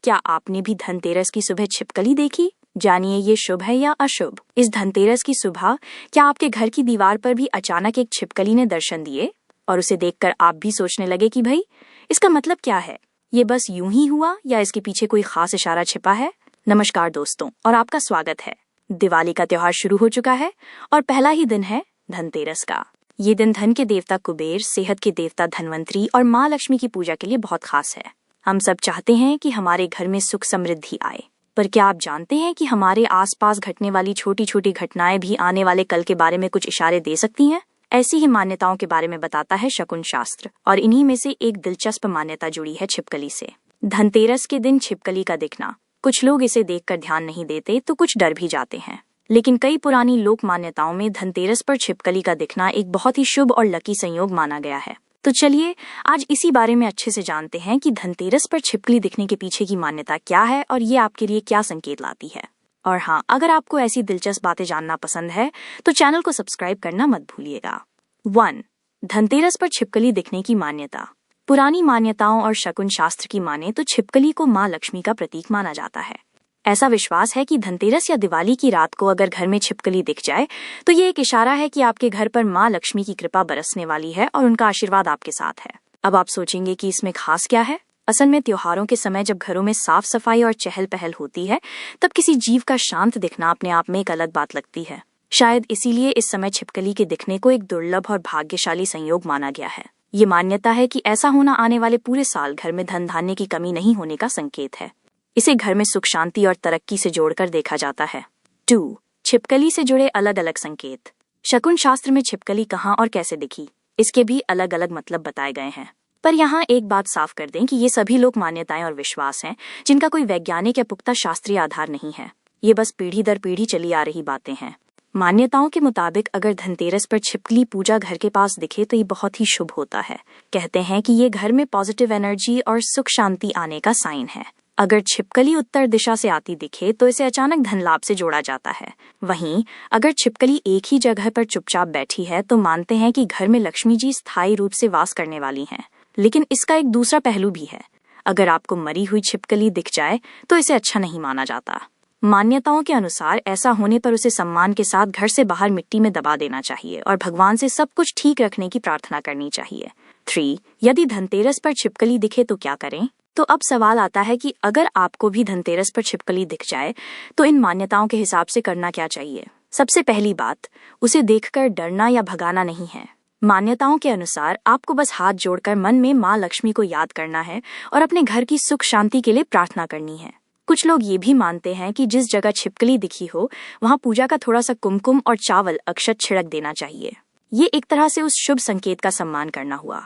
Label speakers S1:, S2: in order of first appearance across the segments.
S1: क्या आपने भी धनतेरस की सुबह छिपकली देखी? जानिए ये शुभ है या अशुभ। इस धनतेरस की सुबह क्या आपके घर की दीवार पर भी अचानक एक छिपकली ने दर्शन दिए और उसे देखकर आप भी सोचने लगे कि भाई इसका मतलब क्या है? ये बस यूं ही हुआ या इसके पीछे कोई खास इशारा छिपा है? नमस्कार दोस्तों, और आपका स्वागत है। दिवाली का त्योहार शुरू हो चुका है और पहला ही दिन है धनतेरस का। ये दिन धन के देवता कुबेर, सेहत के देवता धनवंतरी और माँ लक्ष्मी की पूजा के लिए बहुत खास है। हम सब चाहते हैं कि हमारे घर में सुख समृद्धि आए, पर क्या आप जानते हैं कि हमारे आसपास घटने वाली छोटी छोटी घटनाएं भी आने वाले कल के बारे में कुछ इशारे दे सकती हैं? ऐसी ही मान्यताओं के बारे में बताता है शकुन शास्त्र, और इन्हीं में से एक दिलचस्प मान्यता जुड़ी है छिपकली से। धनतेरस के दिन छिपकली का दिखना। कुछ लोग इसे देखकर ध्यान नहीं देते तो कुछ डर भी जाते हैं, लेकिन कई पुरानी लोक मान्यताओं में धनतेरस पर छिपकली का दिखना एक बहुत ही शुभ और लकी संयोग माना गया है। तो चलिए आज इसी बारे में अच्छे से जानते हैं कि धनतेरस पर छिपकली दिखने के पीछे की मान्यता क्या है और ये आपके लिए क्या संकेत लाती है। और हाँ, अगर आपको ऐसी दिलचस्प बातें जानना पसंद है तो चैनल को सब्सक्राइब करना मत भूलिएगा। 1. धनतेरस पर छिपकली दिखने की मान्यता। पुरानी मान्यताओं और शकुन शास्त्र की माने तो छिपकली को माँ लक्ष्मी का प्रतीक माना जाता है। ऐसा विश्वास है कि धनतेरस या दिवाली की रात को अगर घर में छिपकली दिख जाए तो ये एक इशारा है कि आपके घर पर माँ लक्ष्मी की कृपा बरसने वाली है और उनका आशीर्वाद आपके साथ है। अब आप सोचेंगे कि इसमें खास क्या है? असल में त्योहारों के समय जब घरों में साफ सफाई और चहल पहल होती है तब किसी जीव का शांत दिखना अपने आप में एक अलग बात लगती है। शायद इसीलिए इस समय छिपकली के दिखने को एक दुर्लभ और भाग्यशाली संयोग माना गया है। ये मान्यता है कि ऐसा होना आने वाले पूरे साल घर में धन धान्य की कमी नहीं होने का संकेत है। इसे घर में सुख शांति और तरक्की से जोड़कर देखा जाता है। 2. छिपकली से जुड़े अलग अलग संकेत। शकुन शास्त्र में छिपकली कहाँ और कैसे दिखी, इसके भी अलग अलग मतलब बताए गए हैं। पर यहाँ एक बात साफ कर दें कि ये सभी लोक मान्यताएं और विश्वास हैं जिनका कोई वैज्ञानिक या पुख्ता शास्त्रीय आधार नहीं है। ये बस पीढ़ी दर पीढ़ी चली आ रही बातें हैं। मान्यताओं के मुताबिक अगर धनतेरस पर छिपकली पूजा घर के पास दिखे तो ये बहुत ही शुभ होता है। कहते हैं कि ये घर में पॉजिटिव एनर्जी और सुख शांति आने का साइन है। अगर छिपकली उत्तर दिशा से आती दिखे तो इसे अचानक धन लाभ से जोड़ा जाता है। वहीं अगर छिपकली एक ही जगह पर चुपचाप बैठी है तो मानते हैं कि घर में लक्ष्मी जी स्थायी रूप से वास करने वाली हैं। लेकिन इसका एक दूसरा पहलू भी है। अगर आपको मरी हुई छिपकली दिख जाए तो इसे अच्छा नहीं माना जाता। मान्यताओं के अनुसार ऐसा होने पर उसे सम्मान के साथ घर से बाहर मिट्टी में दबा देना चाहिए और भगवान से सब कुछ ठीक रखने की प्रार्थना करनी चाहिए। 3. यदि धनतेरस पर छिपकली दिखे तो क्या करें? तो अब सवाल आता है कि अगर आपको भी धनतेरस पर छिपकली दिख जाए तो इन मान्यताओं के हिसाब से करना क्या चाहिए? सबसे पहली बात, उसे देखकर डरना या भगाना नहीं है। मान्यताओं के अनुसार आपको बस हाथ जोड़कर मन में माँ लक्ष्मी को याद करना है और अपने घर की सुख शांति के लिए प्रार्थना करनी है। कुछ लोग ये भी मानते हैं कि जिस जगह छिपकली दिखी हो वहाँ पूजा का थोड़ा सा कुमकुम और चावल अक्षत छिड़क देना चाहिए। ये एक तरह से उस शुभ संकेत का सम्मान करना हुआ।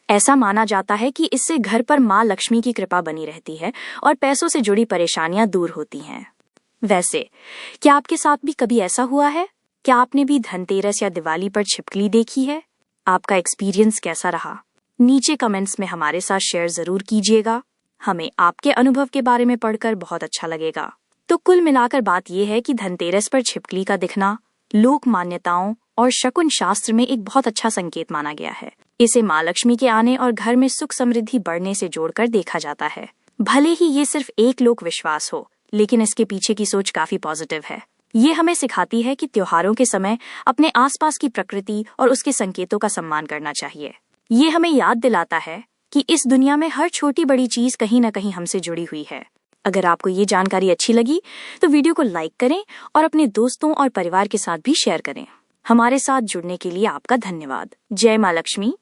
S1: ऐसा माना जाता है कि इससे घर पर माँ लक्ष्मी की कृपा बनी रहती है और पैसों से जुड़ी परेशानियां दूर होती हैं। वैसे क्या आपके साथ भी कभी ऐसा हुआ है? क्या आपने भी धनतेरस या दिवाली पर छिपकली देखी है? आपका एक्सपीरियंस कैसा रहा? नीचे कमेंट्स में हमारे साथ शेयर जरूर कीजिएगा। हमें आपके अनुभव के बारे में पढ़कर बहुत अच्छा लगेगा। तो कुल मिलाकर बात यह है कि धनतेरस पर छिपकली का दिखना लोक मान्यताओं और शकुन शास्त्र में एक बहुत अच्छा संकेत माना गया है। इसे माँ लक्ष्मी के आने और घर में सुख समृद्धि बढ़ने से जोड़कर देखा जाता है। भले ही ये सिर्फ एक लोक विश्वास हो, लेकिन इसके पीछे की सोच काफी पॉजिटिव है। ये हमें सिखाती है कि त्योहारों के समय अपने आसपास की प्रकृति और उसके संकेतों का सम्मान करना चाहिए। ये हमें याद दिलाता है कि इस दुनिया में हर छोटी बड़ी चीज कहीं न कहीं हमसे जुड़ी हुई है। अगर आपको ये जानकारी अच्छी लगी तो वीडियो को लाइक करें और अपने दोस्तों और परिवार के साथ भी शेयर करें। हमारे साथ जुड़ने के लिए आपका धन्यवाद। जय माँ लक्ष्मी।